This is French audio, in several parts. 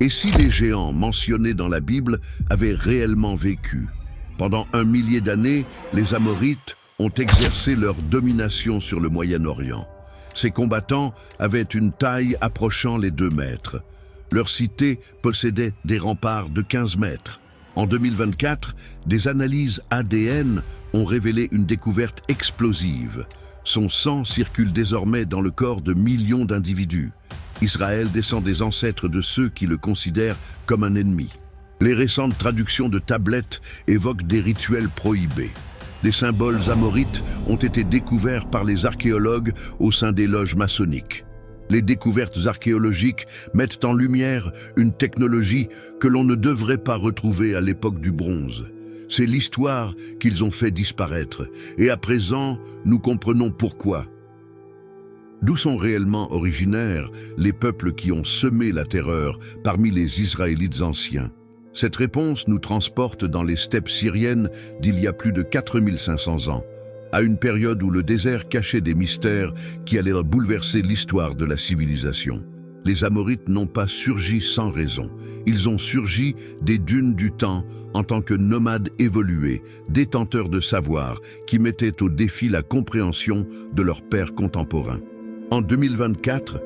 Et si les géants mentionnés dans la Bible avaient réellement vécu? Pendant 1 millier d'années, les Amorites ont exercé leur domination sur le Moyen-Orient. Ces combattants avaient une taille approchant les 2 mètres. Leur cité possédait des remparts de 15 mètres. En 2024, des analyses ADN ont révélé une découverte explosive. Son sang circule désormais dans le corps de millions d'individus. Israël descend des ancêtres de ceux qui le considèrent comme un ennemi. Les récentes traductions de tablettes évoquent des rituels prohibés. Des symboles amorites ont été découverts par les archéologues au sein des loges maçonniques. Les découvertes archéologiques mettent en lumière une technologie que l'on ne devrait pas retrouver à l'époque du bronze. C'est l'histoire qu'ils ont fait disparaître, et à présent, nous comprenons pourquoi. D'où sont réellement originaires les peuples qui ont semé la terreur parmi les Israélites anciens? Cette réponse nous transporte dans les steppes syriennes d'il y a plus de 4500 ans, à une période où le désert cachait des mystères qui allaient bouleverser l'histoire de la civilisation. Les Amorites n'ont pas surgi sans raison. Ils ont surgi des dunes du temps en tant que nomades évolués, détenteurs de savoir qui mettaient au défi la compréhension de leurs pairs contemporains. En 2024,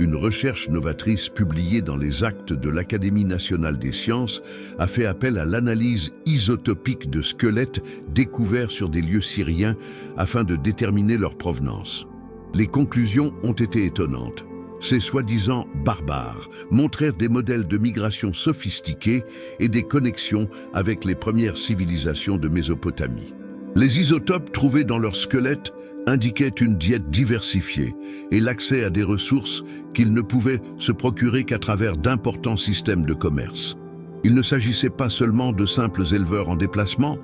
une recherche novatrice publiée dans les actes de l'Académie nationale des sciences a fait appel à l'analyse isotopique de squelettes découverts sur des lieux syriens afin de déterminer leur provenance. Les conclusions ont été étonnantes. Ces soi-disant barbares montrèrent des modèles de migration sophistiqués et des connexions avec les premières civilisations de Mésopotamie. Les isotopes trouvés dans leurs squelettes indiquaient une diète diversifiée et l'accès à des ressources qu'ils ne pouvaient se procurer qu'à travers d'importants systèmes de commerce. Il ne s'agissait pas seulement de simples éleveurs en déplacement,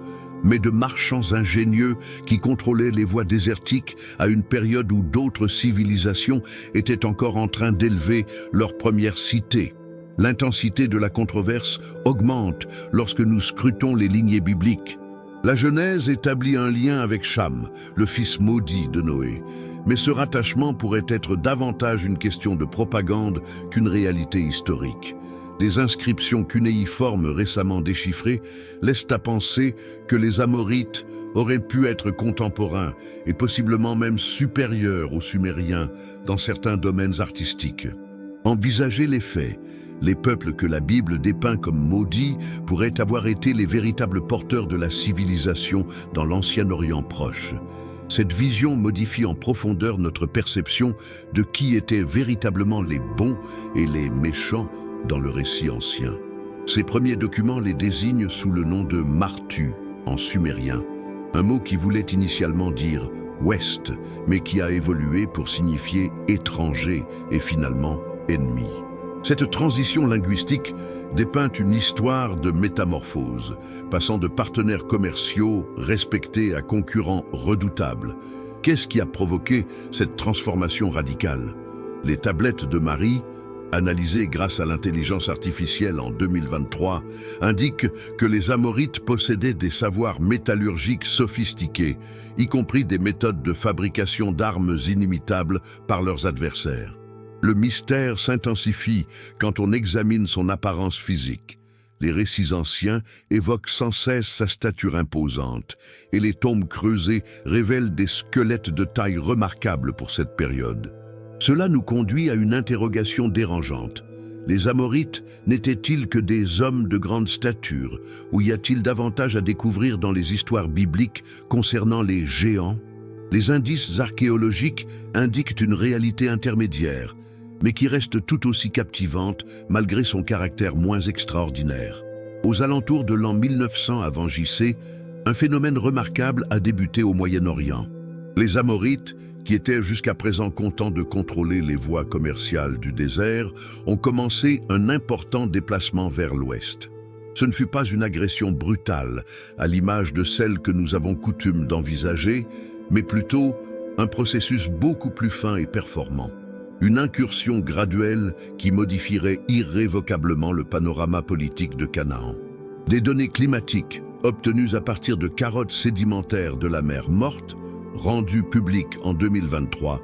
mais de marchands ingénieux qui contrôlaient les voies désertiques à une période où d'autres civilisations étaient encore en train d'élever leurs premières cités. L'intensité de la controverse augmente lorsque nous scrutons les lignées bibliques. La Genèse établit un lien avec Cham, le fils maudit de Noé, mais ce rattachement pourrait être davantage une question de propagande qu'une réalité historique. Des inscriptions cunéiformes récemment déchiffrées laissent à penser que les Amorites auraient pu être contemporains et possiblement même supérieurs aux Sumériens dans certains domaines artistiques. Envisagez les faits. Les peuples que la Bible dépeint comme maudits pourraient avoir été les véritables porteurs de la civilisation dans l'Ancien Orient proche. Cette vision modifie en profondeur notre perception de qui étaient véritablement les bons et les méchants dans le récit ancien. Ces premiers documents les désignent sous le nom de Martu en sumérien, un mot qui voulait initialement dire ouest, mais qui a évolué pour signifier étranger et finalement ennemi. Cette transition linguistique dépeint une histoire de métamorphose, passant de partenaires commerciaux respectés à concurrents redoutables. Qu'est-ce qui a provoqué cette transformation radicale? Les tablettes de Marie, analysées grâce à l'intelligence artificielle en 2023, indiquent que les Amorites possédaient des savoirs métallurgiques sophistiqués, y compris des méthodes de fabrication d'armes inimitables par leurs adversaires. Le mystère s'intensifie quand on examine son apparence physique. Les récits anciens évoquent sans cesse sa stature imposante, et les tombes creusées révèlent des squelettes de taille remarquable pour cette période. Cela nous conduit à une interrogation dérangeante. Les Amorites n'étaient-ils que des hommes de grande stature, ou y a-t-il davantage à découvrir dans les histoires bibliques concernant les géants? Les indices archéologiques indiquent une réalité intermédiaire, mais qui reste tout aussi captivante malgré son caractère moins extraordinaire. Aux alentours de l'an 1900 avant JC, un phénomène remarquable a débuté au Moyen-Orient. Les Amorites, qui étaient jusqu'à présent contents de contrôler les voies commerciales du désert, ont commencé un important déplacement vers l'ouest. Ce ne fut pas une agression brutale, à l'image de celle que nous avons coutume d'envisager, mais plutôt un processus beaucoup plus fin et performant. Une incursion graduelle qui modifierait irrévocablement le panorama politique de Canaan. Des données climatiques obtenues à partir de carottes sédimentaires de la mer Morte, rendues publiques en 2023,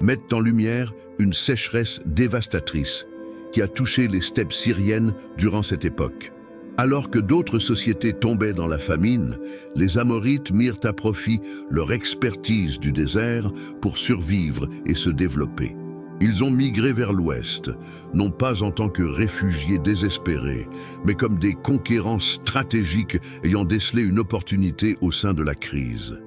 mettent en lumière une sécheresse dévastatrice qui a touché les steppes syriennes durant cette époque. Alors que d'autres sociétés tombaient dans la famine, les Amorites mirent à profit leur expertise du désert pour survivre et se développer. Ils ont migré vers l'ouest, non pas en tant que réfugiés désespérés, mais comme des conquérants stratégiques ayant décelé une opportunité au sein de la crise.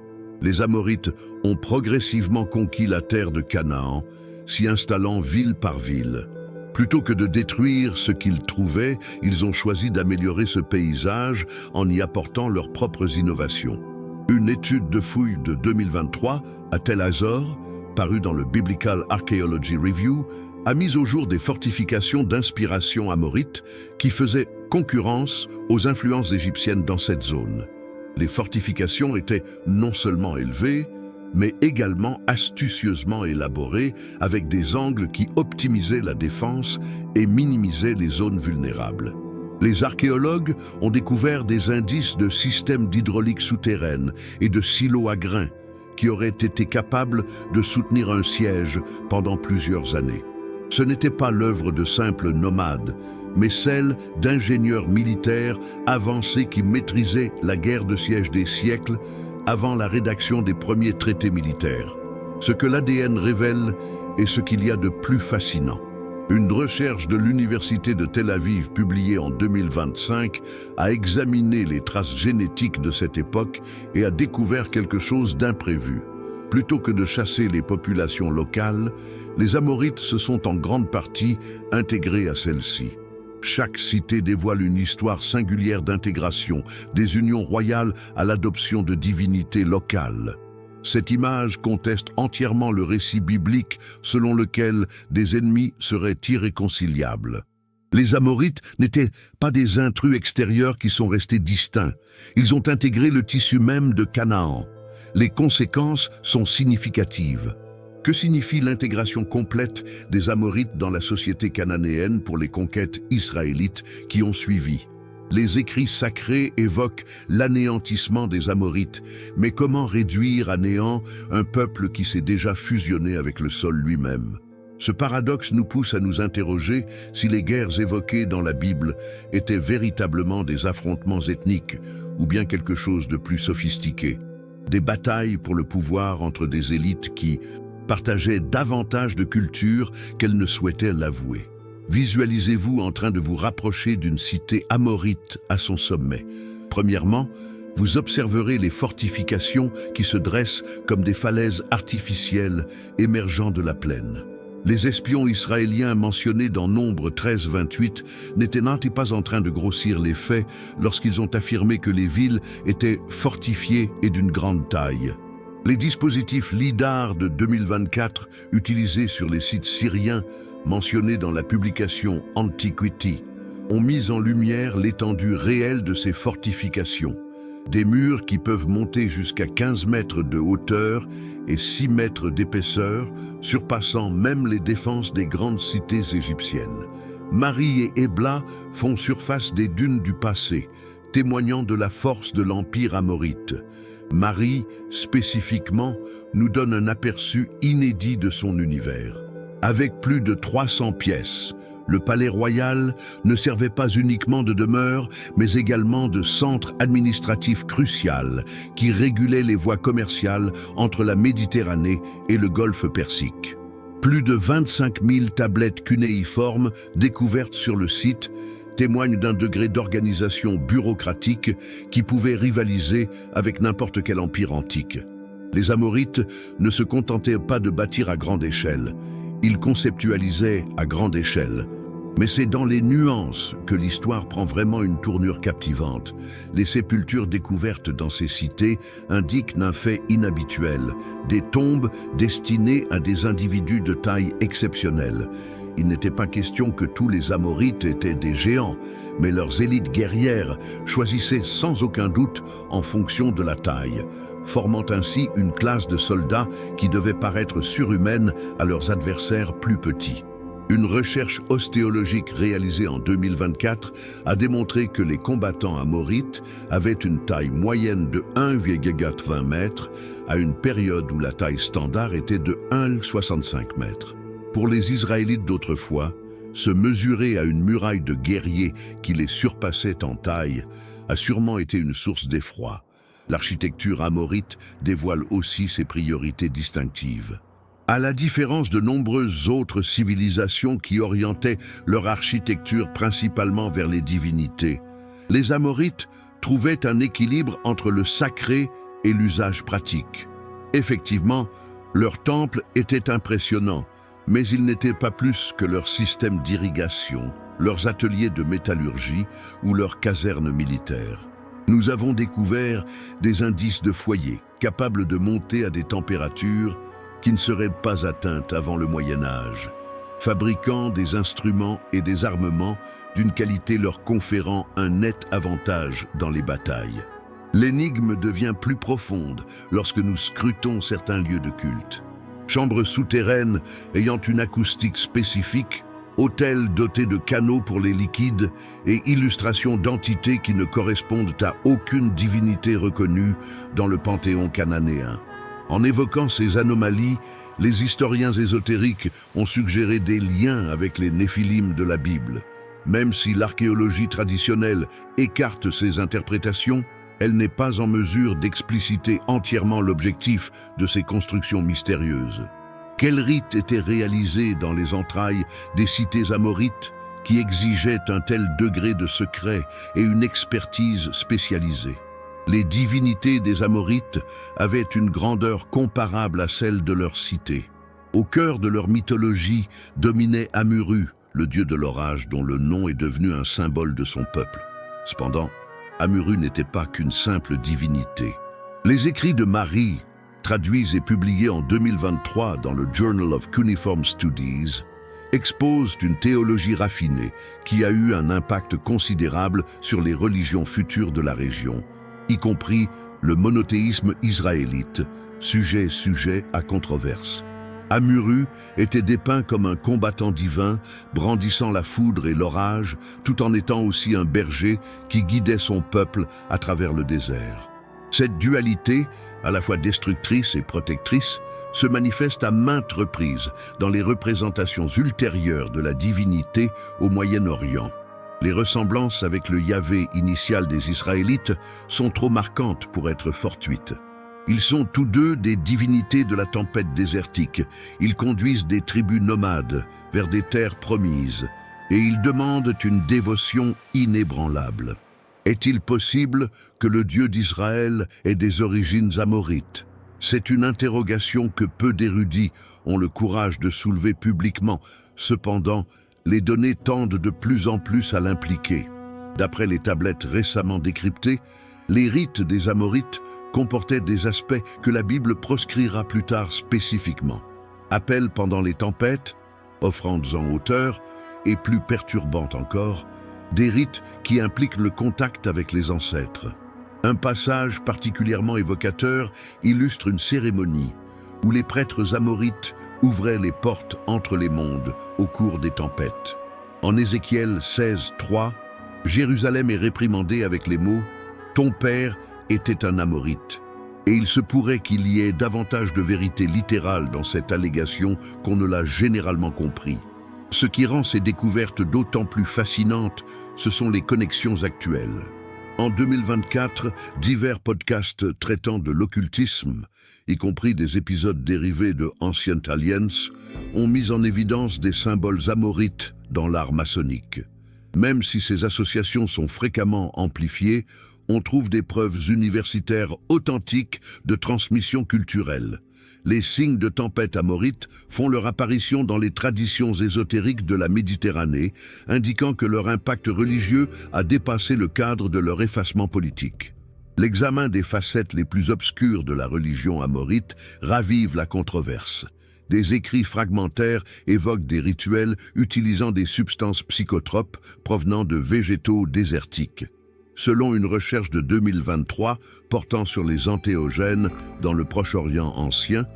Les Amorites ont progressivement conquis la terre de Canaan, s'y installant ville par ville. Plutôt que de détruire ce qu'ils trouvaient, ils ont choisi d'améliorer ce paysage en y apportant leurs propres innovations. Une étude de fouilles de 2023 à Tel Azor, parue dans le Biblical Archaeology Review, a mis au jour des fortifications d'inspiration amorite qui faisaient concurrence aux influences égyptiennes dans cette zone. Les fortifications étaient non seulement élevées, mais également astucieusement élaborées avec des angles qui optimisaient la défense et minimisaient les zones vulnérables. Les archéologues ont découvert des indices de systèmes d'hydraulique souterraine et de silos à grains qui auraient été capables de soutenir un siège pendant plusieurs années. Ce n'était pas l'œuvre de simples nomades, mais celle d'ingénieurs militaires avancés qui maîtrisaient la guerre de siège des siècles avant la rédaction des premiers traités militaires. Ce que l'ADN révèle est ce qu'il y a de plus fascinant. Une recherche de l'Université de Tel Aviv publiée en 2025 a examiné les traces génétiques de cette époque et a découvert quelque chose d'imprévu. Plutôt que de chasser les populations locales, les Amorites se sont en grande partie intégrés à celles-ci. Chaque cité dévoile une histoire singulière d'intégration, des unions royales à l'adoption de divinités locales. Cette image conteste entièrement le récit biblique selon lequel des ennemis seraient irréconciliables. Les Amorites n'étaient pas des intrus extérieurs qui sont restés distincts. Ils ont intégré le tissu même de Canaan. Les conséquences sont significatives. Que signifie l'intégration complète des Amorites dans la société cananéenne pour les conquêtes israélites qui ont suivi? Les écrits sacrés évoquent l'anéantissement des Amorites, mais comment réduire à néant un peuple qui s'est déjà fusionné avec le sol lui-même? Ce paradoxe nous pousse à nous interroger si les guerres évoquées dans la Bible étaient véritablement des affrontements ethniques ou bien quelque chose de plus sophistiqué. Des batailles pour le pouvoir entre des élites qui partageaient davantage de culture qu'elles ne souhaitaient l'avouer. Visualisez-vous en train de vous rapprocher d'une cité amorite à son sommet. Premièrement, vous observerez les fortifications qui se dressent comme des falaises artificielles émergeant de la plaine. Les espions israéliens mentionnés dans Nombre 13-28 n'étaient pas en train de grossir les faits lorsqu'ils ont affirmé que les villes étaient fortifiées et d'une grande taille. Les dispositifs LIDAR de 2024 utilisés sur les sites syriens, mentionnés dans la publication Antiquity, ont mis en lumière l'étendue réelle de ces fortifications. Des murs qui peuvent monter jusqu'à 15 mètres de hauteur et 6 mètres d'épaisseur, surpassant même les défenses des grandes cités égyptiennes. Mari et Ebla font surface des dunes du passé, témoignant de la force de l'Empire amorite. Mari, spécifiquement, nous donne un aperçu inédit de son univers. Avec plus de 300 pièces, le palais royal ne servait pas uniquement de demeure, mais également de centre administratif crucial qui régulait les voies commerciales entre la Méditerranée et le Golfe Persique. Plus de 25 000 tablettes cunéiformes découvertes sur le site témoignent d'un degré d'organisation bureaucratique qui pouvait rivaliser avec n'importe quel empire antique. Les Amorites ne se contentaient pas de bâtir à grande échelle, ils conceptualisaient à grande échelle. Mais c'est dans les nuances que l'histoire prend vraiment une tournure captivante. Les sépultures découvertes dans ces cités indiquent un fait inhabituel, des tombes destinées à des individus de taille exceptionnelle. Il n'était pas question que tous les Amorites étaient des géants, mais leurs élites guerrières choisissaient sans aucun doute en fonction de la taille, formant ainsi une classe de soldats qui devait paraître surhumaine à leurs adversaires plus petits. Une recherche ostéologique réalisée en 2024 a démontré que les combattants amorites avaient une taille moyenne de 1,20 mètres à une période où la taille standard était de 1,65 mètres. Pour les Israélites d'autrefois, Se mesurer à une muraille de guerriers qui les surpassait en taille a sûrement été une source d'effroi. L'architecture amorite dévoile aussi ses priorités distinctives. À la différence de nombreuses autres civilisations qui orientaient leur architecture principalement vers les divinités, les Amorites trouvaient un équilibre entre le sacré et l'usage pratique. Effectivement, leur temple était impressionnant, mais il n'était pas plus que leur système d'irrigation, leurs ateliers de métallurgie ou leurs casernes militaires. Nous avons découvert des indices de foyers capables de monter à des températures qui ne seraient pas atteintes avant le Moyen Âge, fabriquant des instruments et des armements d'une qualité leur conférant un net avantage dans les batailles. L'énigme devient plus profonde lorsque nous scrutons certains lieux de culte. Chambres souterraines ayant une acoustique spécifique, hôtels dotés de canaux pour les liquides et illustrations d'entités qui ne correspondent à aucune divinité reconnue dans le panthéon cananéen. En évoquant ces anomalies, les historiens ésotériques ont suggéré des liens avec les Néphilim de la Bible. Même si l'archéologie traditionnelle écarte ces interprétations, elle n'est pas en mesure d'expliciter entièrement l'objectif de ces constructions mystérieuses. Quels rites étaient réalisés dans les entrailles des cités amorites qui exigeaient un tel degré de secret et une expertise spécialisée? Les divinités des Amorites avaient une grandeur comparable à celle de leur cité. Au cœur de leur mythologie dominait Amurru, le dieu de l'orage dont le nom est devenu un symbole de son peuple. Cependant, Amurru n'était pas qu'une simple divinité. Les écrits de Marie, traduits et publiés en 2023 dans le Journal of Cuneiform Studies, exposent une théologie raffinée qui a eu un impact considérable sur les religions futures de la région, y compris le monothéisme israélite, sujet à controverse. Amurru était dépeint comme un combattant divin, brandissant la foudre et l'orage, tout en étant aussi un berger qui guidait son peuple à travers le désert. Cette dualité, à la fois destructrice et protectrice, se manifeste à maintes reprises dans les représentations ultérieures de la divinité au Moyen-Orient. Les ressemblances avec le Yahvé initial des Israélites sont trop marquantes pour être fortuites. Ils sont tous deux des divinités de la tempête désertique. Ils conduisent des tribus nomades vers des terres promises et ils demandent une dévotion inébranlable. Est-il possible que le Dieu d'Israël ait des origines amorites? C'est une interrogation que peu d'érudits ont le courage de soulever publiquement. Cependant, les données tendent de plus en plus à l'impliquer. D'après les tablettes récemment décryptées, les rites des Amorites comportaient des aspects que la Bible proscrira plus tard spécifiquement. Appels pendant les tempêtes, offrandes en hauteur et plus perturbantes encore, des rites qui impliquent le contact avec les ancêtres. Un passage particulièrement évocateur illustre une cérémonie où les prêtres amorites ouvraient les portes entre les mondes au cours des tempêtes. En Ézéchiel 16:3, Jérusalem est réprimandée avec les mots « Ton père était un amorite ». Et il se pourrait qu'il y ait davantage de vérité littérale dans cette allégation qu'on ne l'a généralement compris. Ce qui rend ces découvertes d'autant plus fascinantes, ce sont les connexions actuelles. En 2024, divers podcasts traitant de l'occultisme, y compris des épisodes dérivés de Ancient Alliance, ont mis en évidence des symboles amorites dans l'art maçonnique. Même si ces associations sont fréquemment amplifiées, on trouve des preuves universitaires authentiques de transmission culturelle. Les signes de tempête amorite font leur apparition dans les traditions ésotériques de la Méditerranée, indiquant que leur impact religieux a dépassé le cadre de leur effacement politique. L'examen des facettes les plus obscures de la religion amorite ravive la controverse. Des écrits fragmentaires évoquent des rituels utilisant des substances psychotropes provenant de végétaux désertiques. Selon une recherche de 2023 portant sur les entéogènes dans le Proche-Orient ancien,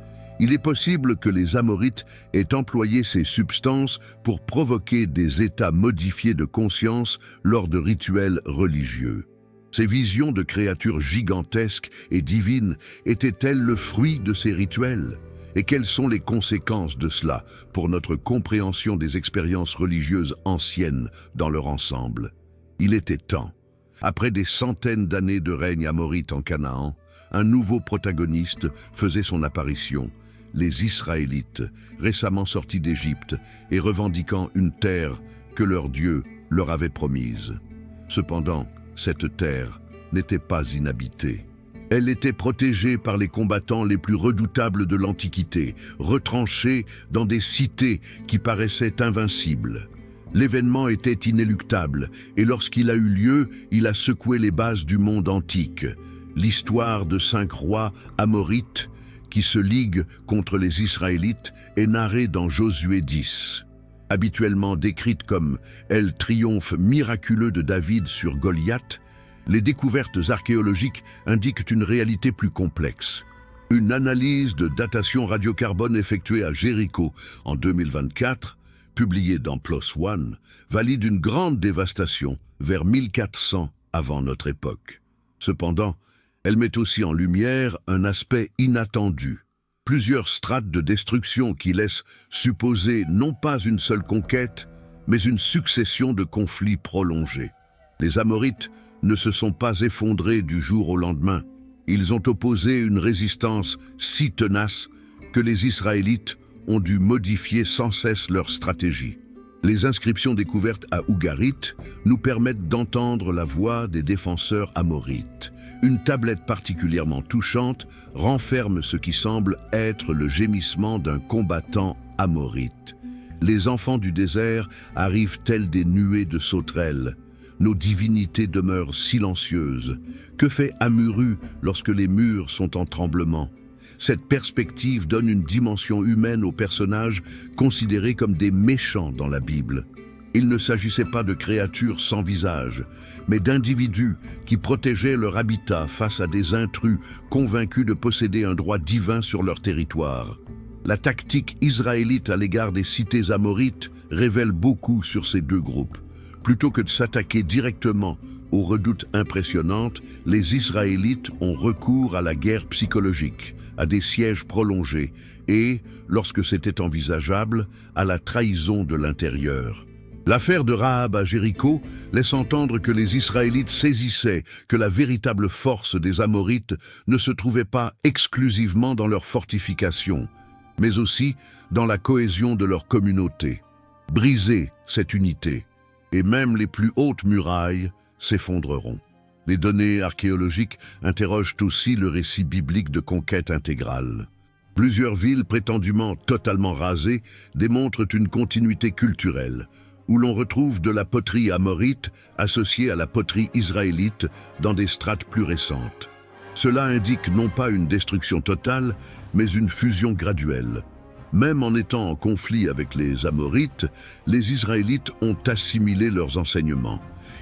il est possible que les Amorites aient employé ces substances pour provoquer des états modifiés de conscience lors de rituels religieux. Ces visions de créatures gigantesques et divines étaient-elles le fruit de ces rituels? Et quelles sont les conséquences de cela pour notre compréhension des expériences religieuses anciennes dans leur ensemble? Il était temps. Après des centaines d'années de règne amorite en Canaan, un nouveau protagoniste faisait son apparition, les Israélites, récemment sortis d'Égypte et revendiquant une terre que leur Dieu leur avait promise. Cependant, cette terre n'était pas inhabitée. Elle était protégée par les combattants les plus redoutables de l'Antiquité, retranchés dans des cités qui paraissaient invincibles. L'événement était inéluctable, et lorsqu'il a eu lieu, il a secoué les bases du monde antique. L'histoire de 5 rois amorites qui se liguent contre les Israélites est narrée dans Josué 10. Habituellement décrite comme « le triomphe miraculeux de David sur Goliath », les découvertes archéologiques indiquent une réalité plus complexe. Une analyse de datation radiocarbone effectuée à Jéricho en 2024, publiée dans PLOS ONE, valide une grande dévastation vers 1400 avant notre époque. Cependant, elle met aussi en lumière un aspect inattendu. Plusieurs strates de destruction qui laissent supposer non pas une seule conquête, mais une succession de conflits prolongés. Les Amorites ne se sont pas effondrés du jour au lendemain. Ils ont opposé une résistance si tenace que les Israélites ont dû modifier sans cesse leur stratégie. Les inscriptions découvertes à Ougarit nous permettent d'entendre la voix des défenseurs amorites. Une tablette particulièrement touchante renferme ce qui semble être le gémissement d'un combattant amorite. Les enfants du désert arrivent tels des nuées de sauterelles. Nos divinités demeurent silencieuses. Que fait Amuru lorsque les murs sont en tremblement? Cette perspective donne une dimension humaine aux personnages considérés comme des méchants dans la Bible. Il ne s'agissait pas de créatures sans visage, mais d'individus qui protégeaient leur habitat face à des intrus convaincus de posséder un droit divin sur leur territoire. La tactique israélite à l'égard des cités amorites révèle beaucoup sur ces deux groupes. Plutôt que de s'attaquer directement aux redoutes impressionnantes, les Israélites ont recours à la guerre psychologique, à des sièges prolongés et, lorsque c'était envisageable, à la trahison de l'intérieur. L'affaire de Rahab à Jéricho laisse entendre que les Israélites saisissaient que la véritable force des Amorites ne se trouvait pas exclusivement dans leurs fortifications, mais aussi dans la cohésion de leur communauté. Briser cette unité, et même les plus hautes murailles s'effondreront. Les données archéologiques interrogent aussi le récit biblique de conquête intégrale. Plusieurs villes prétendument totalement rasées démontrent une continuité culturelle, où l'on retrouve de la poterie amorite associée à la poterie israélite dans des strates plus récentes. Cela indique non pas une destruction totale, mais une fusion graduelle. Même en étant en conflit avec les Amorites, les Israélites ont assimilé leurs enseignements.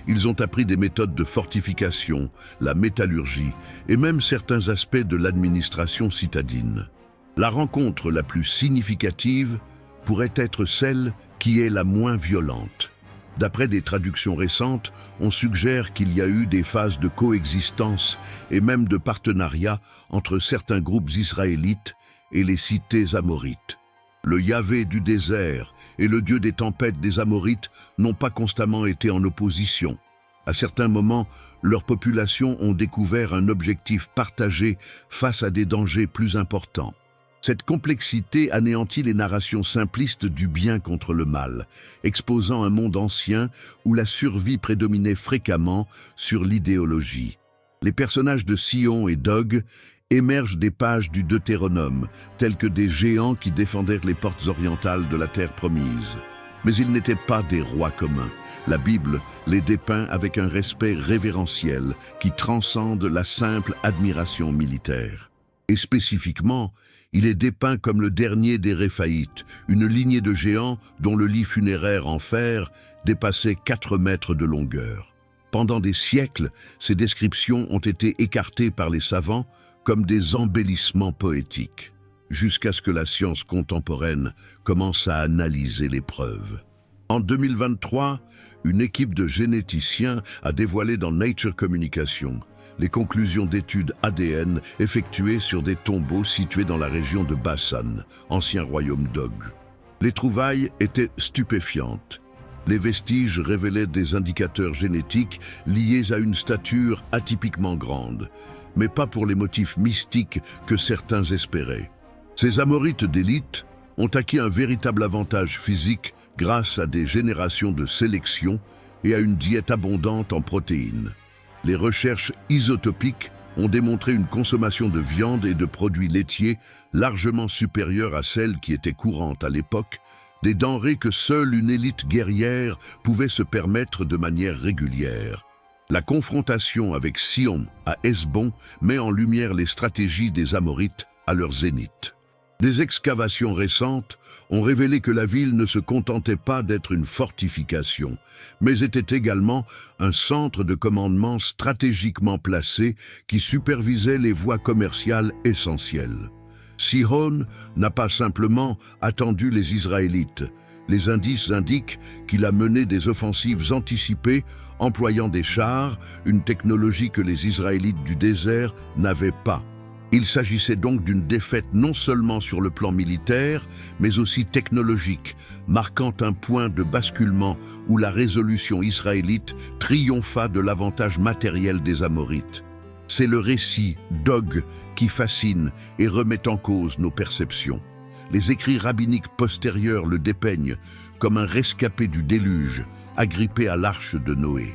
Ils ont appris des méthodes de fortification, la métallurgie et même certains aspects de l'administration citadine. La rencontre la plus significative pourrait être celle qui est la moins violente. D'après des traductions récentes, on suggère qu'il y a eu des phases de coexistence et même de partenariat entre certains groupes israélites et les cités amorites. Le Yahvé du désert et le Dieu des tempêtes des Amorites n'ont pas constamment été en opposition. À certains moments, leurs populations ont découvert un objectif partagé face à des dangers plus importants. Cette complexité anéantit les narrations simplistes du bien contre le mal, exposant un monde ancien où la survie prédominait fréquemment sur l'idéologie. Les personnages de Sion et d'Og émergent des pages du Deutéronome, tels que des géants qui défendèrent les portes orientales de la terre promise. Mais ils n'étaient pas des rois communs. La Bible les dépeint avec un respect révérentiel qui transcende la simple admiration militaire. Et spécifiquement, il est dépeint comme le dernier des Réphaïtes, une lignée de géants dont le lit funéraire en fer dépassait 4 mètres de longueur. Pendant des siècles, ces descriptions ont été écartées par les savants comme des embellissements poétiques, jusqu'à ce que la science contemporaine commence à analyser les preuves. En 2023, une équipe de généticiens a dévoilé dans Nature Communication les conclusions d'études ADN effectuées sur des tombeaux situés dans la région de Bassan, ancien royaume d'Og. Les trouvailles étaient stupéfiantes. Les vestiges révélaient des indicateurs génétiques liés à une stature atypiquement grande, mais pas pour les motifs mystiques que certains espéraient. Ces Amorites d'élite ont acquis un véritable avantage physique grâce à des générations de sélection et à une diète abondante en protéines. Les recherches isotopiques ont démontré une consommation de viande et de produits laitiers largement supérieure à celle qui était courante à l'époque, des denrées que seule une élite guerrière pouvait se permettre de manière régulière. La confrontation avec Sion à Hesbon met en lumière les stratégies des Amorites à leur zénith. Des excavations récentes ont révélé que la ville ne se contentait pas d'être une fortification, mais était également un centre de commandement stratégiquement placé qui supervisait les voies commerciales essentielles. Sihon n'a pas simplement attendu les Israélites. Les indices indiquent qu'il a mené des offensives anticipées, employant des chars, une technologie que les Israélites du désert n'avaient pas. Il s'agissait donc d'une défaite non seulement sur le plan militaire, mais aussi technologique, marquant un point de basculement où la résolution israélite triompha de l'avantage matériel des Amorites. C'est le récit d'Og qui fascine et remet en cause nos perceptions. Les écrits rabbiniques postérieurs le dépeignent comme un rescapé du déluge, agrippé à l'arche de Noé.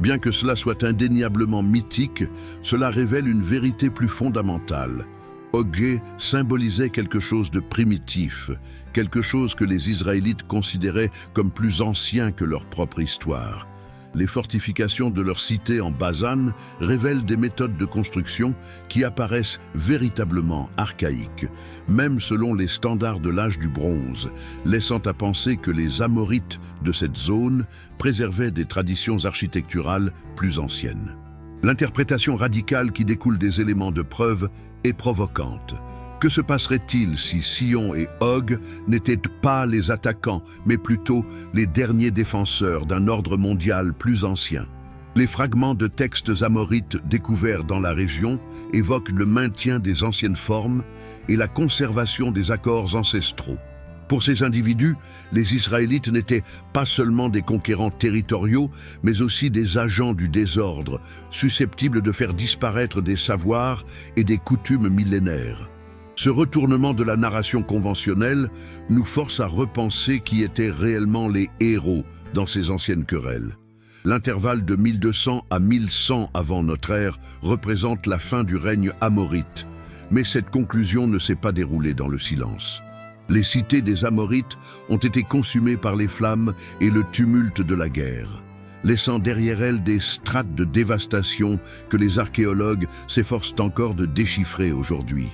Bien que cela soit indéniablement mythique, cela révèle une vérité plus fondamentale. Og symbolisait quelque chose de primitif, quelque chose que les Israélites considéraient comme plus ancien que leur propre histoire. Les fortifications de leur cité en Bassan révèlent des méthodes de construction qui apparaissent véritablement archaïques, même selon les standards de l'âge du bronze, laissant à penser que les Amorites de cette zone préservaient des traditions architecturales plus anciennes. L'interprétation radicale qui découle des éléments de preuve est provocante. Que se passerait-il si Sion et Og n'étaient pas les attaquants, mais plutôt les derniers défenseurs d'un ordre mondial plus ancien? Les fragments de textes amorites découverts dans la région évoquent le maintien des anciennes formes et la conservation des accords ancestraux. Pour ces individus, les Israélites n'étaient pas seulement des conquérants territoriaux, mais aussi des agents du désordre, susceptibles de faire disparaître des savoirs et des coutumes millénaires. Ce retournement de la narration conventionnelle nous force à repenser qui étaient réellement les héros dans ces anciennes querelles. L'intervalle de 1200 à 1100 avant notre ère représente la fin du règne amorite, mais cette conclusion ne s'est pas déroulée dans le silence. Les cités des Amorites ont été consumées par les flammes et le tumulte de la guerre, laissant derrière elles des strates de dévastation que les archéologues s'efforcent encore de déchiffrer aujourd'hui.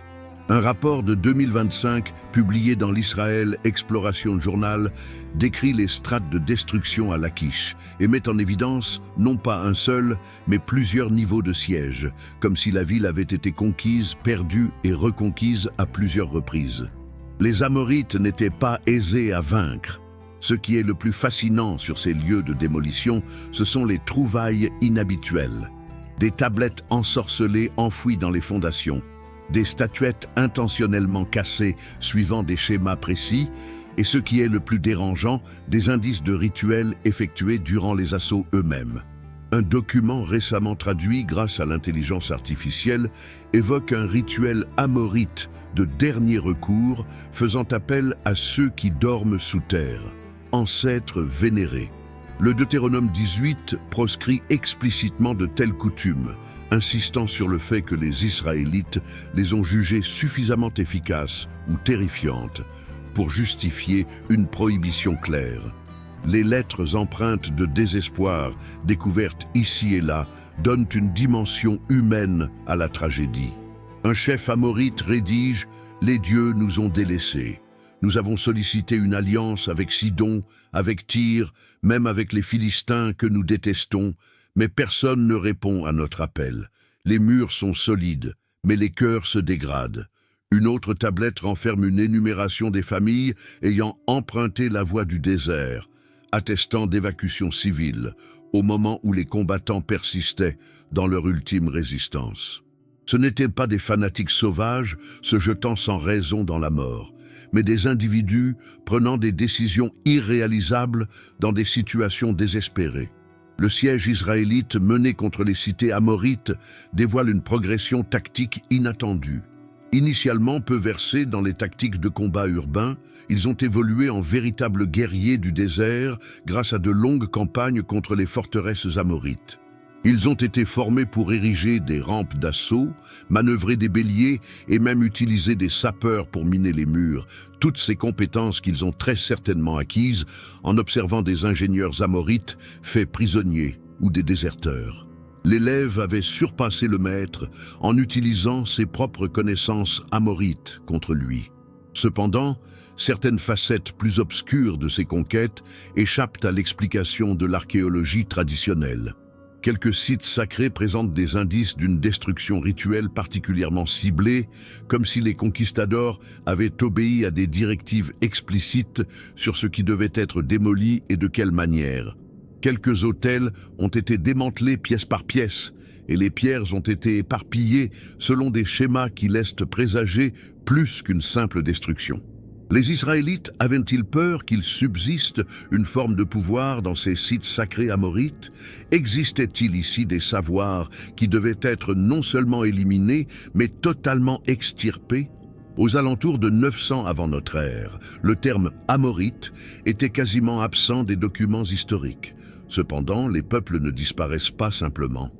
Un rapport de 2025, publié dans l'Israel Exploration Journal, décrit les strates de destruction à Lachish et met en évidence non pas un seul, mais plusieurs niveaux de siège, comme si la ville avait été conquise, perdue et reconquise à plusieurs reprises. Les Amorites n'étaient pas aisés à vaincre. Ce qui est le plus fascinant sur ces lieux de démolition, ce sont les trouvailles inhabituelles. Des tablettes ensorcelées enfouies dans les fondations, des statuettes intentionnellement cassées suivant des schémas précis, et ce qui est le plus dérangeant, des indices de rituels effectués durant les assauts eux-mêmes. Un document récemment traduit grâce à l'intelligence artificielle évoque un rituel amorite de dernier recours faisant appel à ceux qui dorment sous terre, ancêtres vénérés. Le Deutéronome 18 proscrit explicitement de telles coutumes, insistant sur le fait que les Israélites les ont jugées suffisamment efficaces ou terrifiantes pour justifier une prohibition claire. Les lettres empreintes de désespoir, découvertes ici et là, donnent une dimension humaine à la tragédie. Un chef amorite rédige « Les dieux nous ont délaissés. Nous avons sollicité une alliance avec Sidon, avec Tyr, même avec les Philistins que nous détestons, mais personne ne répond à notre appel. Les murs sont solides, mais les cœurs se dégradent. » Une autre tablette renferme une énumération des familles ayant emprunté la voie du désert, attestant d'évacuation civile, au moment où les combattants persistaient dans leur ultime résistance. Ce n'étaient pas des fanatiques sauvages se jetant sans raison dans la mort, mais des individus prenant des décisions irréalisables dans des situations désespérées. Le siège israélite mené contre les cités amorites dévoile une progression tactique inattendue. Initialement peu versés dans les tactiques de combat urbain, ils ont évolué en véritables guerriers du désert grâce à de longues campagnes contre les forteresses amorites. Ils ont été formés pour ériger des rampes d'assaut, manœuvrer des béliers et même utiliser des sapeurs pour miner les murs, toutes ces compétences qu'ils ont très certainement acquises en observant des ingénieurs amorites faits prisonniers ou des déserteurs. L'élève avait surpassé le maître en utilisant ses propres connaissances amorites contre lui. Cependant, certaines facettes plus obscures de ces conquêtes échappent à l'explication de l'archéologie traditionnelle. Quelques sites sacrés présentent des indices d'une destruction rituelle particulièrement ciblée, comme si les conquistadors avaient obéi à des directives explicites sur ce qui devait être démoli et de quelle manière. Quelques autels ont été démantelés pièce par pièce, et les pierres ont été éparpillées selon des schémas qui laissent présager plus qu'une simple destruction. Les Israélites avaient-ils peur qu'il subsiste une forme de pouvoir dans ces sites sacrés amorites? Existait-il ici des savoirs qui devaient être non seulement éliminés, mais totalement extirpés? Aux alentours de 900 avant notre ère, le terme amorite était quasiment absent des documents historiques. Cependant, les peuples ne disparaissent pas simplement.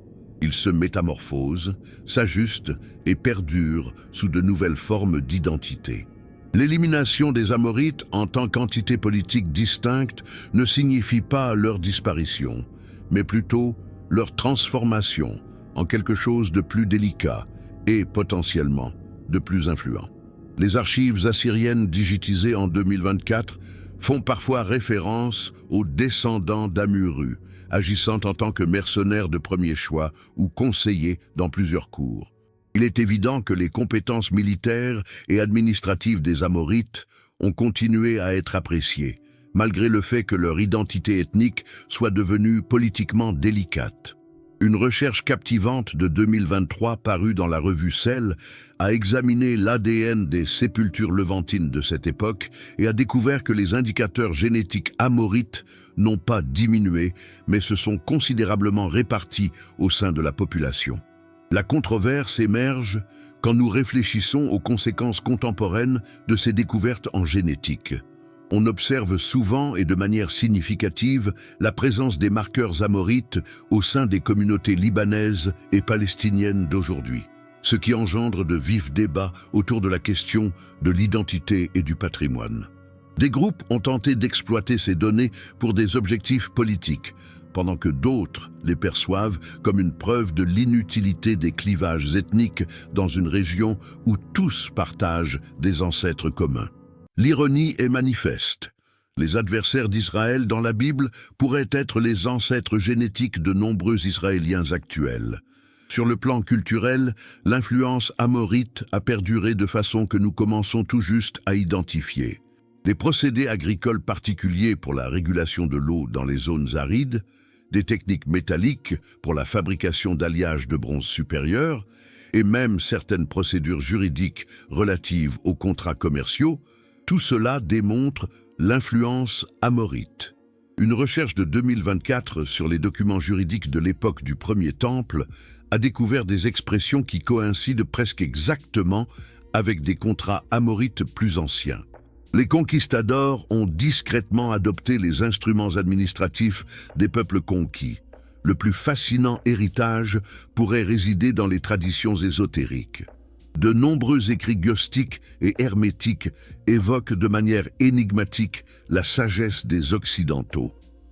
Ils se métamorphosent, s'ajustent et perdurent sous de nouvelles formes d'identité. L'élimination des Amorites en tant qu'entité politique distincte ne signifie pas leur disparition, mais plutôt leur transformation en quelque chose de plus délicat et potentiellement de plus influent. Les archives assyriennes digitisées en 2024 font parfois référence aux descendants d'Amurru, agissant en tant que mercenaires de premier choix ou conseillers dans plusieurs cours. Il est évident que les compétences militaires et administratives des Amorites ont continué à être appréciées, malgré le fait que leur identité ethnique soit devenue politiquement délicate. Une recherche captivante de 2023 parue dans la revue Cell a examiné l'ADN des sépultures levantines de cette époque et a découvert que les indicateurs génétiques amorites n'ont pas diminué, mais se sont considérablement répartis au sein de la population. La controverse émerge quand nous réfléchissons aux conséquences contemporaines de ces découvertes en génétique. On observe souvent et de manière significative la présence des marqueurs amorites au sein des communautés libanaises et palestiniennes d'aujourd'hui, ce qui engendre de vifs débats autour de la question de l'identité et du patrimoine. Des groupes ont tenté d'exploiter ces données pour des objectifs politiques, pendant que d'autres les perçoivent comme une preuve de l'inutilité des clivages ethniques dans une région où tous partagent des ancêtres communs. L'ironie est manifeste. Les adversaires d'Israël dans la Bible pourraient être les ancêtres génétiques de nombreux Israéliens actuels. Sur le plan culturel, l'influence amorite a perduré de façon que nous commençons tout juste à identifier. Des procédés agricoles particuliers pour la régulation de l'eau dans les zones arides, des techniques métalliques pour la fabrication d'alliages de bronze supérieur, et même certaines procédures juridiques relatives aux contrats commerciaux, tout cela démontre l'influence amorite. Une recherche de 2024 sur les documents juridiques de l'époque du Premier Temple a découvert des expressions qui coïncident presque exactement avec des contrats amorites plus anciens. Les conquistadors ont discrètement adopté les instruments administratifs des peuples conquis. Le plus fascinant héritage pourrait résider dans les traditions ésotériques. De nombreux écrits gnostiques et hermétiques évoquent de manière énigmatique la sagesse des Occidentaux.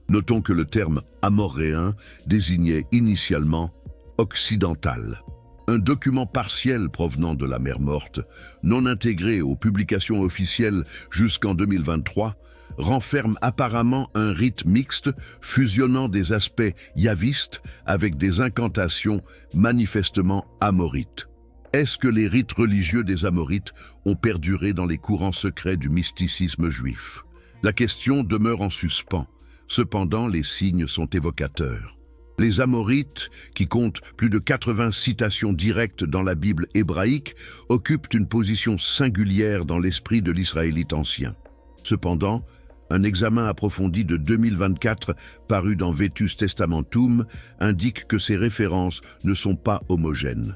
Notons que le terme amoréen désignait initialement occidental. Un document partiel provenant de la mer Morte, non intégré aux publications officielles jusqu'en 2023, renferme apparemment un rite mixte fusionnant des aspects yavistes avec des incantations manifestement amorites. Est-ce que les rites religieux des Amorites ont perduré dans les courants secrets du mysticisme juif? La question demeure en suspens, Cependant, les signes sont évocateurs. Les Amorites, qui comptent plus de 80 citations directes dans la Bible hébraïque, occupent une position singulière dans l'esprit de l'Israélite ancien. Cependant, un examen approfondi de 2024, paru dans Vetus Testamentum, indique que ces références ne sont pas homogènes.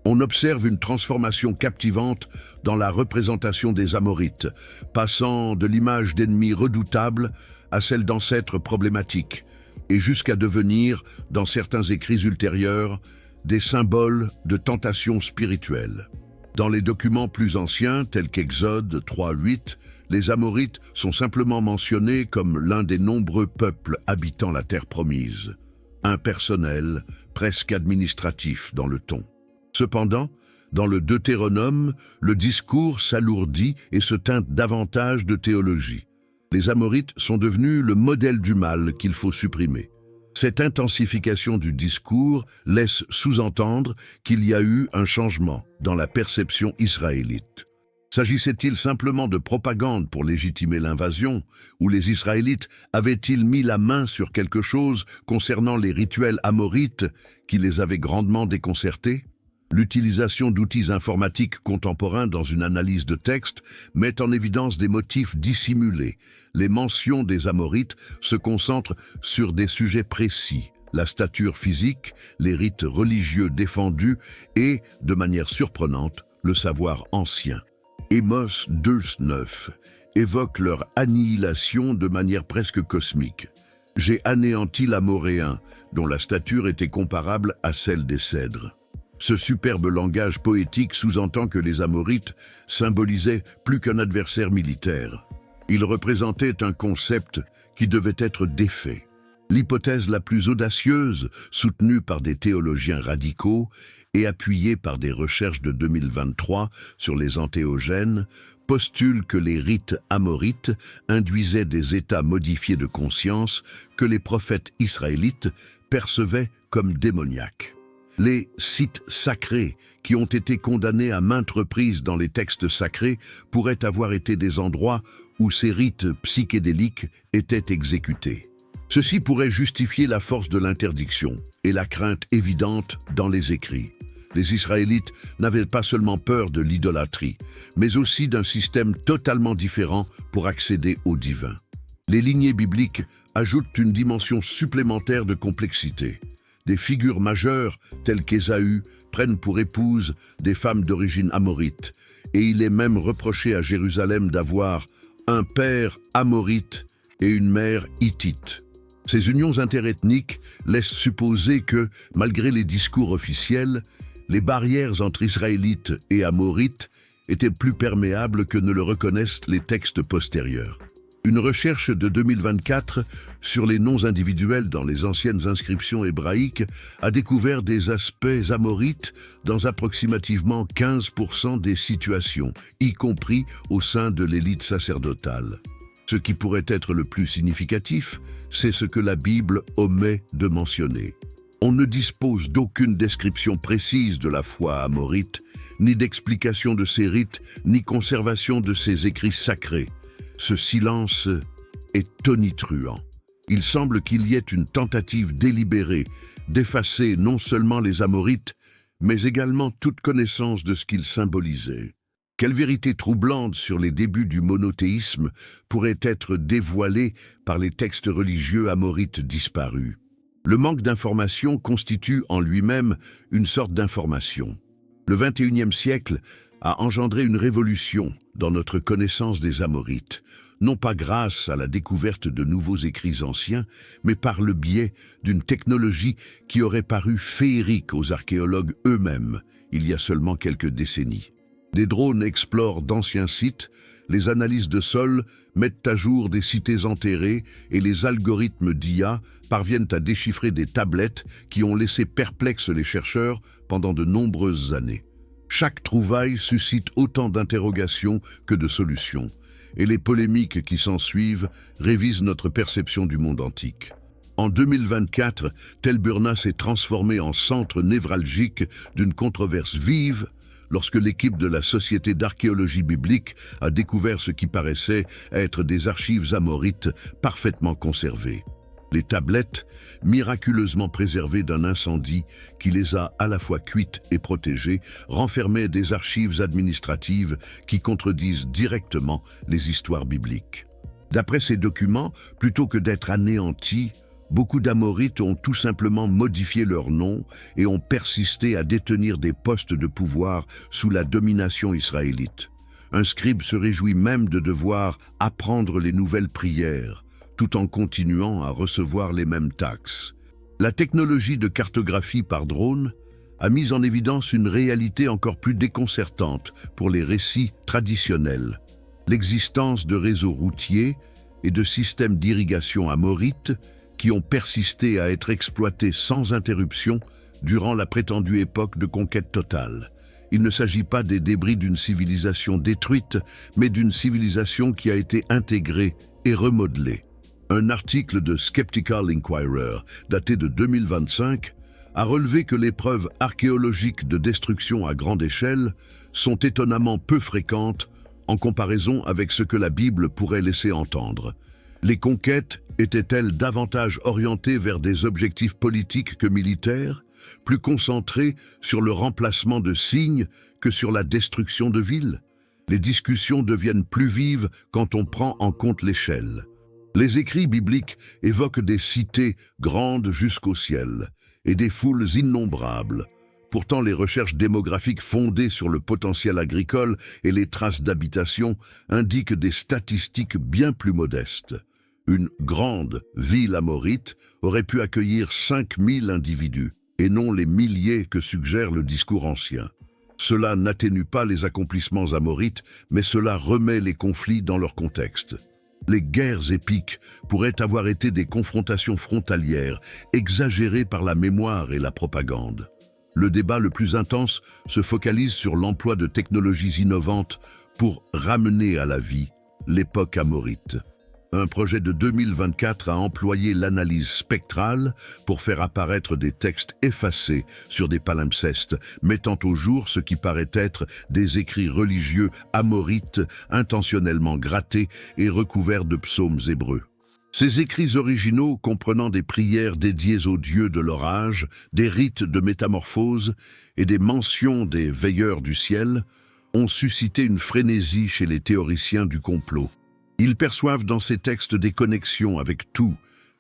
On observe une transformation captivante dans la représentation des Amorites, passant de l'image d'ennemis redoutables à celle d'ancêtres problématiques, et jusqu'à devenir, dans certains écrits ultérieurs, des symboles de tentation spirituelle. Dans les documents plus anciens, tels qu'Exode 3:8, les Amorites sont simplement mentionnés comme l'un des nombreux peuples habitant la terre promise. Impersonnel, presque administratif dans le ton. Cependant, dans le Deutéronome, le discours s'alourdit et se teinte davantage de théologie. Les Amorites sont devenus le modèle du mal qu'il faut supprimer. Cette intensification du discours laisse sous-entendre qu'il y a eu un changement dans la perception israélite. S'agissait-il simplement de propagande pour légitimer l'invasion, ou les Israélites avaient-ils mis la main sur quelque chose concernant les rituels amorites qui les avaient grandement déconcertés? L'utilisation d'outils informatiques contemporains dans une analyse de texte met en évidence des motifs dissimulés. Les mentions des Amorites se concentrent sur des sujets précis, la stature physique, les rites religieux défendus et, de manière surprenante, le savoir ancien. Amos 2:9 évoque leur annihilation de manière presque cosmique. « J'ai anéanti l'Amoréen, dont la stature était comparable à celle des cèdres. » Ce superbe langage poétique sous-entend que les Amorites symbolisaient plus qu'un adversaire militaire. Ils représentaient un concept qui devait être défait. L'hypothèse la plus audacieuse, soutenue par des théologiens radicaux et appuyée par des recherches de 2023 sur les antéogènes, postule que les rites amorites induisaient des états modifiés de conscience que les prophètes israélites percevaient comme démoniaques. Les sites sacrés, qui ont été condamnés à maintes reprises dans les textes sacrés, pourraient avoir été des endroits où ces rites psychédéliques étaient exécutés. Ceci pourrait justifier la force de l'interdiction et la crainte évidente dans les écrits. Les Israélites n'avaient pas seulement peur de l'idolâtrie, mais aussi d'un système totalement différent pour accéder au divin. Les lignées bibliques ajoutent une dimension supplémentaire de complexité. Des figures majeures, telles qu'Ésaü, prennent pour épouses des femmes d'origine amorite, et il est même reproché à Jérusalem d'avoir un père amorite et une mère hittite. Ces unions interethniques laissent supposer que, malgré les discours officiels, les barrières entre Israélites et Amorites étaient plus perméables que ne le reconnaissent les textes postérieurs. Une recherche de 2024 sur les noms individuels dans les anciennes inscriptions hébraïques a découvert des aspects amorites dans approximativement 15% des situations, y compris au sein de l'élite sacerdotale. Ce qui pourrait être le plus significatif, c'est ce que la Bible omet de mentionner. On ne dispose d'aucune description précise de la foi amorite, ni d'explication de ses rites, ni conservation de ses écrits sacrés. Ce silence est tonitruant. Il semble qu'il y ait une tentative délibérée d'effacer non seulement les Amorites, mais également toute connaissance de ce qu'ils symbolisaient. Quelle vérité troublante sur les débuts du monothéisme pourrait être dévoilée par les textes religieux amorites disparus? Le manque d'information constitue en lui-même une sorte d'information. Le XXIe siècle a engendré une révolution dans notre connaissance des Amorites, non pas grâce à la découverte de nouveaux écrits anciens, mais par le biais d'une technologie qui aurait paru féerique aux archéologues eux-mêmes il y a seulement quelques décennies. Des drones explorent d'anciens sites, les analyses de sol mettent à jour des cités enterrées et les algorithmes d'IA parviennent à déchiffrer des tablettes qui ont laissé perplexes les chercheurs pendant de nombreuses années. Chaque trouvaille suscite autant d'interrogations que de solutions, et les polémiques qui s'ensuivent révisent notre perception du monde antique. En 2024, Tel Burna s'est transformé en centre névralgique d'une controverse vive lorsque l'équipe de la Société d'archéologie biblique a découvert ce qui paraissait être des archives amorites parfaitement conservées. Les tablettes, miraculeusement préservées d'un incendie qui les a à la fois cuites et protégées, renfermaient des archives administratives qui contredisent directement les histoires bibliques. D'après ces documents, plutôt que d'être anéantis, beaucoup d'Amorites ont tout simplement modifié leur nom et ont persisté à détenir des postes de pouvoir sous la domination israélite. Un scribe se réjouit même de devoir apprendre les nouvelles prières, tout en continuant à recevoir les mêmes taxes. La technologie de cartographie par drone a mis en évidence une réalité encore plus déconcertante pour les récits traditionnels. L'existence de réseaux routiers et de systèmes d'irrigation amorites qui ont persisté à être exploités sans interruption durant la prétendue époque de conquête totale. Il ne s'agit pas des débris d'une civilisation détruite, mais d'une civilisation qui a été intégrée et remodelée. Un article de Skeptical Inquirer, daté de 2025, a relevé que les preuves archéologiques de destruction à grande échelle sont étonnamment peu fréquentes en comparaison avec ce que la Bible pourrait laisser entendre. Les conquêtes étaient-elles davantage orientées vers des objectifs politiques que militaires, plus concentrées sur le remplacement de signes que sur la destruction de villes? Les discussions deviennent plus vives quand on prend en compte l'échelle. Les écrits bibliques évoquent des cités grandes jusqu'au ciel et des foules innombrables. Pourtant, les recherches démographiques fondées sur le potentiel agricole et les traces d'habitation indiquent des statistiques bien plus modestes. Une grande ville amorite aurait pu accueillir 5000 individus, et non les milliers que suggère le discours ancien. Cela n'atténue pas les accomplissements amorites, mais cela remet les conflits dans leur contexte. Les guerres épiques pourraient avoir été des confrontations frontalières, exagérées par la mémoire et la propagande. Le débat le plus intense se focalise sur l'emploi de technologies innovantes pour ramener à la vie l'époque amorite. Un projet de 2024 a employé l'analyse spectrale pour faire apparaître des textes effacés sur des palimpsestes, mettant au jour ce qui paraît être des écrits religieux amorites, intentionnellement grattés et recouverts de psaumes hébreux. Ces écrits originaux, comprenant des prières dédiées aux dieux de l'orage, des rites de métamorphose et des mentions des veilleurs du ciel, ont suscité une frénésie chez les théoriciens du complot. Ils perçoivent dans ces textes des connexions avec tout,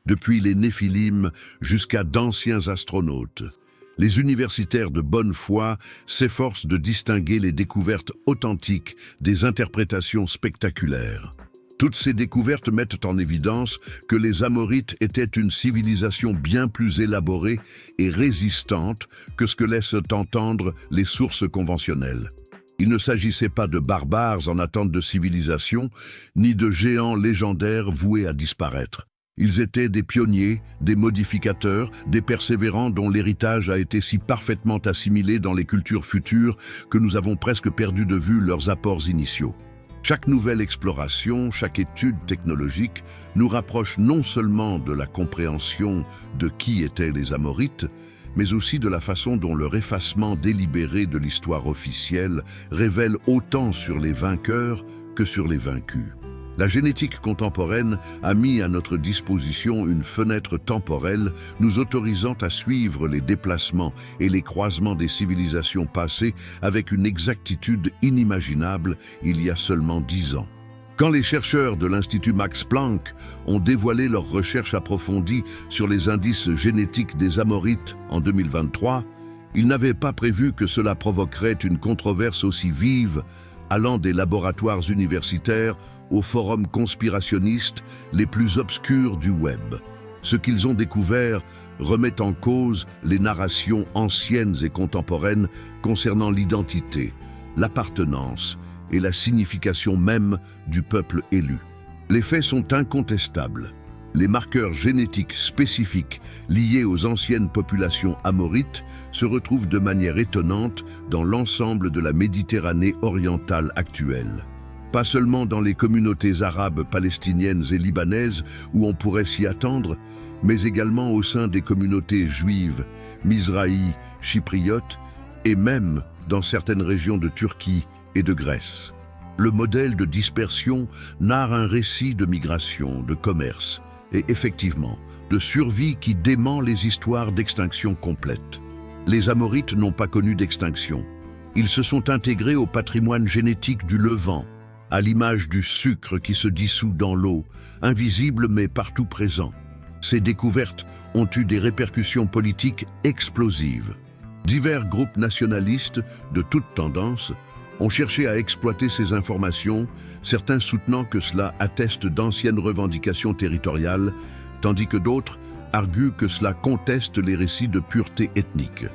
depuis les Néphilim jusqu'à d'anciens astronautes. Les universitaires de bonne foi s'efforcent de distinguer les découvertes authentiques des interprétations spectaculaires. Toutes ces découvertes mettent en évidence que les Amorites étaient une civilisation bien plus élaborée et résistante que ce que laissent entendre les sources conventionnelles. Il ne s'agissait pas de barbares en attente de civilisation, ni de géants légendaires voués à disparaître. Ils étaient des pionniers, des modificateurs, des persévérants dont l'héritage a été si parfaitement assimilé dans les cultures futures que nous avons presque perdu de vue leurs apports initiaux. Chaque nouvelle exploration, chaque étude technologique nous rapproche non seulement de la compréhension de qui étaient les Amorites, mais aussi de la façon dont leur effacement délibéré de l'histoire officielle révèle autant sur les vainqueurs que sur les vaincus. La génétique contemporaine a mis à notre disposition une fenêtre temporelle nous autorisant à suivre les déplacements et les croisements des civilisations passées avec une exactitude inimaginable il y a seulement 10 ans. Quand les chercheurs de l'Institut Max Planck ont dévoilé leurs recherches approfondies sur les indices génétiques des Amorites en 2023, ils n'avaient pas prévu que cela provoquerait une controverse aussi vive, allant des laboratoires universitaires aux forums conspirationnistes les plus obscurs du web. Ce qu'ils ont découvert remet en cause les narrations anciennes et contemporaines concernant l'identité, l'appartenance et la signification même du peuple élu. Les faits sont incontestables. Les marqueurs génétiques spécifiques liés aux anciennes populations amorites se retrouvent de manière étonnante dans l'ensemble de la Méditerranée orientale actuelle. Pas seulement dans les communautés arabes palestiniennes et libanaises où on pourrait s'y attendre, mais également au sein des communautés juives, mizrahi, chypriotes et même dans certaines régions de Turquie et de Grèce. Le modèle de dispersion narre un récit de migration, de commerce et effectivement, de survie qui dément les histoires d'extinction complète. Les Amorites n'ont pas connu d'extinction. Ils se sont intégrés au patrimoine génétique du Levant, à l'image du sucre qui se dissout dans l'eau, invisible mais partout présent. Ces découvertes ont eu des répercussions politiques explosives. Divers groupes nationalistes de toutes tendances ont cherché à exploiter ces informations, certains soutenant que cela atteste d'anciennes revendications territoriales, tandis que d'autres arguent que cela conteste les récits de pureté ethnique.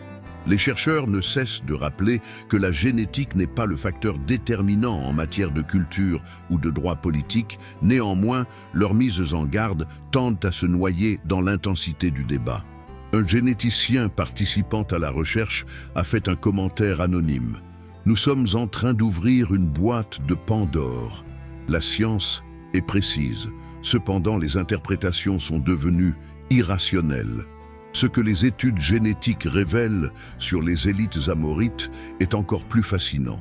Les chercheurs ne cessent de rappeler que la génétique n'est pas le facteur déterminant en matière de culture ou de droit politique, néanmoins, leurs mises en garde tendent à se noyer dans l'intensité du débat. Un généticien participant à la recherche a fait un commentaire anonyme. « Nous sommes en train d'ouvrir une boîte de Pandore. La science est précise, cependant les interprétations sont devenues irrationnelles. Ce que les études génétiques révèlent sur les élites amorites est encore plus fascinant.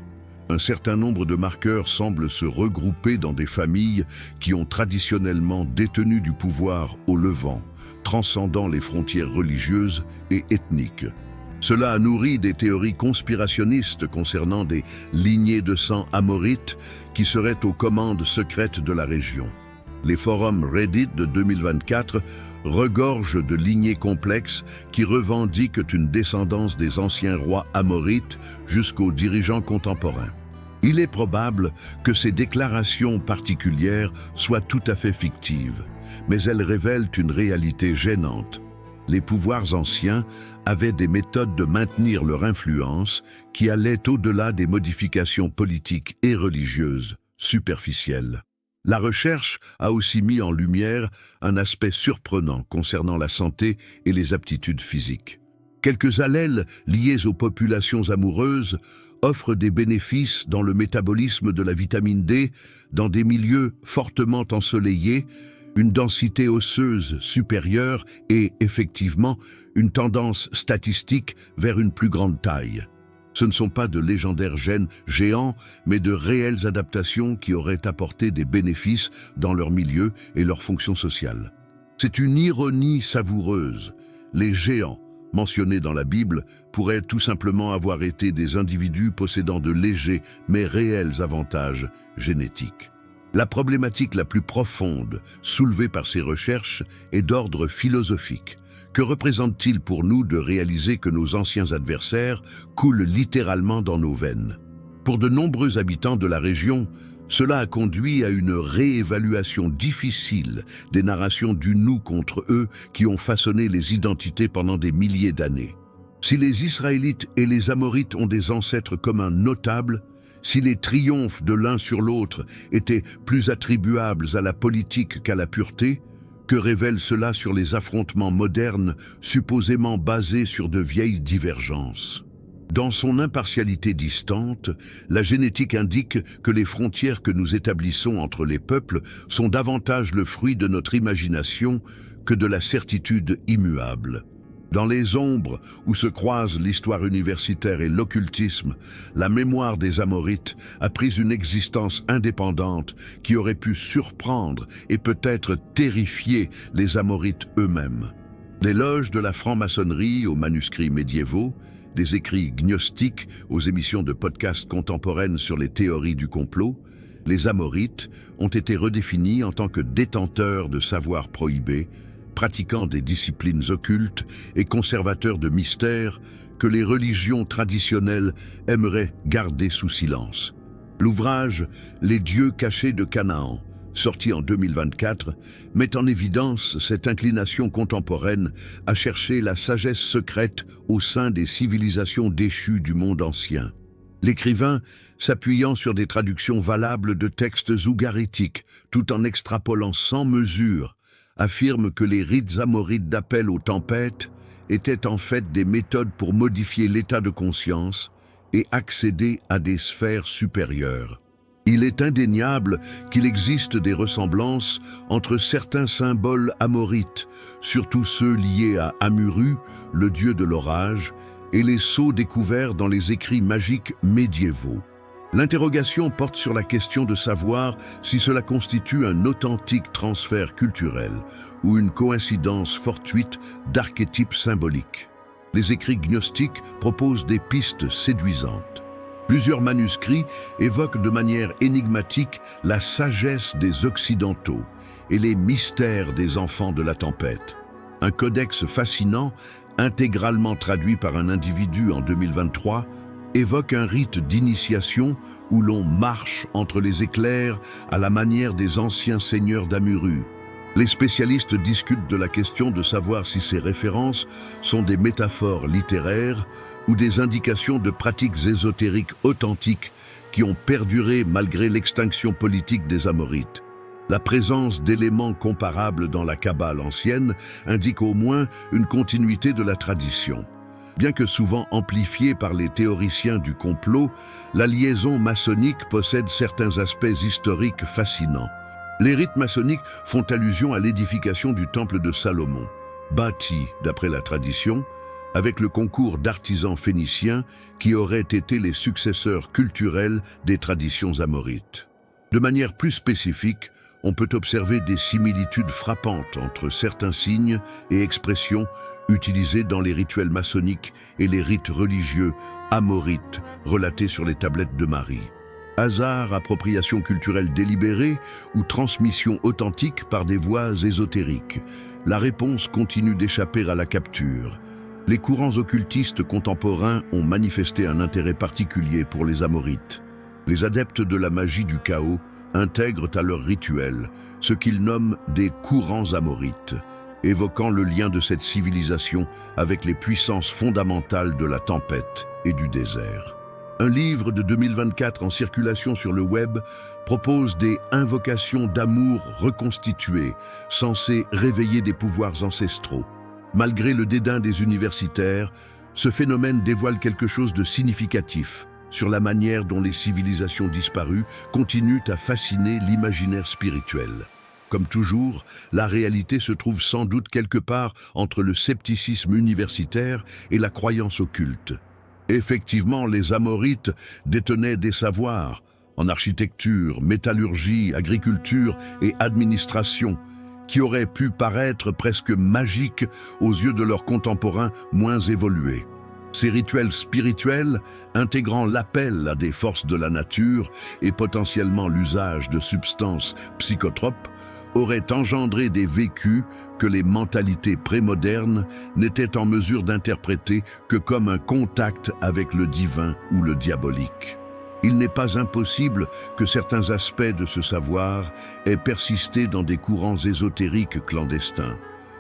Un certain nombre de marqueurs semblent se regrouper dans des familles qui ont traditionnellement détenu du pouvoir au Levant, transcendant les frontières religieuses et ethniques. Cela a nourri des théories conspirationnistes concernant des lignées de sang amorites qui seraient aux commandes secrètes de la région. Les forums Reddit de 2024 regorgent de lignées complexes qui revendiquent une descendance des anciens rois amorites jusqu'aux dirigeants contemporains. Il est probable que ces déclarations particulières soient tout à fait fictives, mais elles révèlent une réalité gênante. Les pouvoirs anciens avaient des méthodes de maintenir leur influence qui allaient au-delà des modifications politiques et religieuses superficielles. La recherche a aussi mis en lumière un aspect surprenant concernant la santé et les aptitudes physiques. Quelques allèles liés aux populations amoureuses offrent des bénéfices dans le métabolisme de la vitamine D dans des milieux fortement ensoleillés, une densité osseuse supérieure et, effectivement, une tendance statistique vers une plus grande taille. Ce ne sont pas de légendaires gènes géants, mais de réelles adaptations qui auraient apporté des bénéfices dans leur milieu et leur fonction sociale. C'est une ironie savoureuse. Les géants, mentionnés dans la Bible, pourraient tout simplement avoir été des individus possédant de légers mais réels avantages génétiques. La problématique la plus profonde soulevée par ces recherches est d'ordre philosophique. Que représente-t-il pour nous de réaliser que nos anciens adversaires coulent littéralement dans nos veines? Pour de nombreux habitants de la région, cela a conduit à une réévaluation difficile des narrations du nous contre eux qui ont façonné les identités pendant des milliers d'années. Si les Israélites et les Amorites ont des ancêtres communs notables, si les triomphes de l'un sur l'autre étaient plus attribuables à la politique qu'à la pureté, que révèle cela sur les affrontements modernes supposément basés sur de vieilles divergences? Dans son impartialité distante, la génétique indique que les frontières que nous établissons entre les peuples sont davantage le fruit de notre imagination que de la certitude immuable. Dans les ombres où se croisent l'histoire universitaire et l'occultisme, la mémoire des Amorites a pris une existence indépendante qui aurait pu surprendre et peut-être terrifier les Amorites eux-mêmes. L'éloge de la franc-maçonnerie aux manuscrits médiévaux, des écrits gnostiques aux émissions de podcasts contemporaines sur les théories du complot, les Amorites ont été redéfinis en tant que détenteurs de savoirs prohibés, pratiquant des disciplines occultes et conservateurs de mystères que les religions traditionnelles aimeraient garder sous silence. L'ouvrage « Les dieux cachés de Canaan », sorti en 2024, met en évidence cette inclination contemporaine à chercher la sagesse secrète au sein des civilisations déchues du monde ancien. L'écrivain, s'appuyant sur des traductions valables de textes ougaritiques, tout en extrapolant sans mesure, affirme que les rites amorites d'appel aux tempêtes étaient en fait des méthodes pour modifier l'état de conscience et accéder à des sphères supérieures. Il est indéniable qu'il existe des ressemblances entre certains symboles amorites, surtout ceux liés à Amuru, le dieu de l'orage, et les sceaux découverts dans les écrits magiques médiévaux. L'interrogation porte sur la question de savoir si cela constitue un authentique transfert culturel ou une coïncidence fortuite d'archétypes symboliques. Les écrits gnostiques proposent des pistes séduisantes. Plusieurs manuscrits évoquent de manière énigmatique la sagesse des Occidentaux et les mystères des enfants de la tempête. Un codex fascinant, intégralement traduit par un individu en 2023, évoque un rite d'initiation où l'on marche entre les éclairs à la manière des anciens seigneurs d'Amuru. Les spécialistes discutent de la question de savoir si ces références sont des métaphores littéraires ou des indications de pratiques ésotériques authentiques qui ont perduré malgré l'extinction politique des Amorites. La présence d'éléments comparables dans la Kabbale ancienne indique au moins une continuité de la tradition. Bien que souvent amplifiée par les théoriciens du complot, la liaison maçonnique possède certains aspects historiques fascinants. Les rites maçonniques font allusion à l'édification du temple de Salomon, bâti, d'après la tradition, avec le concours d'artisans phéniciens qui auraient été les successeurs culturels des traditions amorites. De manière plus spécifique, on peut observer des similitudes frappantes entre certains signes et expressions utilisés dans les rituels maçonniques et les rites religieux amorites relatés sur les tablettes de Marie. Hasard, appropriation culturelle délibérée ou transmission authentique par des voies ésotériques, la réponse continue d'échapper à la capture. Les courants occultistes contemporains ont manifesté un intérêt particulier pour les Amorites. Les adeptes de la magie du chaos intègrent à leurs rituels ce qu'ils nomment des courants amorites, évoquant le lien de cette civilisation avec les puissances fondamentales de la tempête et du désert. Un livre de 2024 en circulation sur le web propose des invocations d'amour reconstituées, censées réveiller des pouvoirs ancestraux. Malgré le dédain des universitaires, ce phénomène dévoile quelque chose de significatif sur la manière dont les civilisations disparues continuent à fasciner l'imaginaire spirituel. Comme toujours, la réalité se trouve sans doute quelque part entre le scepticisme universitaire et la croyance occulte. Effectivement, les Amorites détenaient des savoirs en architecture, métallurgie, agriculture et administration qui auraient pu paraître presque magiques aux yeux de leurs contemporains moins évolués. Ces rituels spirituels, intégrant l'appel à des forces de la nature et potentiellement l'usage de substances psychotropes, auraient engendré des vécus que les mentalités prémodernes n'étaient en mesure d'interpréter que comme un contact avec le divin ou le diabolique. Il n'est pas impossible que certains aspects de ce savoir aient persisté dans des courants ésotériques clandestins,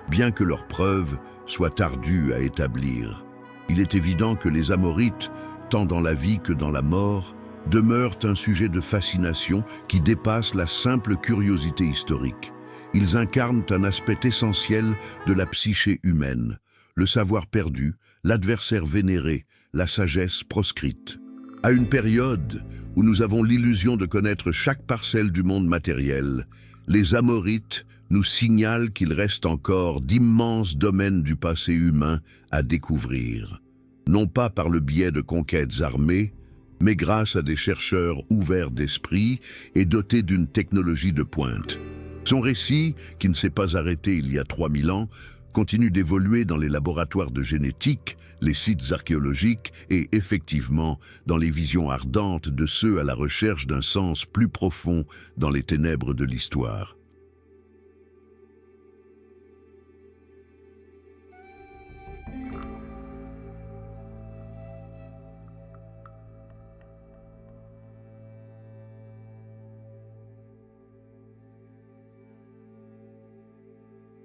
bien que leurs preuves soient ardues à établir. Il est évident que les Amorites, tant dans la vie que dans la mort, demeurent un sujet de fascination qui dépasse la simple curiosité historique. Ils incarnent un aspect essentiel de la psyché humaine, le savoir perdu, l'adversaire vénéré, la sagesse proscrite. À une période où nous avons l'illusion de connaître chaque parcelle du monde matériel, les Amorites nous signalent qu'il reste encore d'immenses domaines du passé humain à découvrir, non pas par le biais de conquêtes armées, mais grâce à des chercheurs ouverts d'esprit et dotés d'une technologie de pointe. Son récit, qui ne s'est pas arrêté il y a 3000 ans, continue d'évoluer dans les laboratoires de génétique, les sites archéologiques et effectivement dans les visions ardentes de ceux à la recherche d'un sens plus profond dans les ténèbres de l'histoire.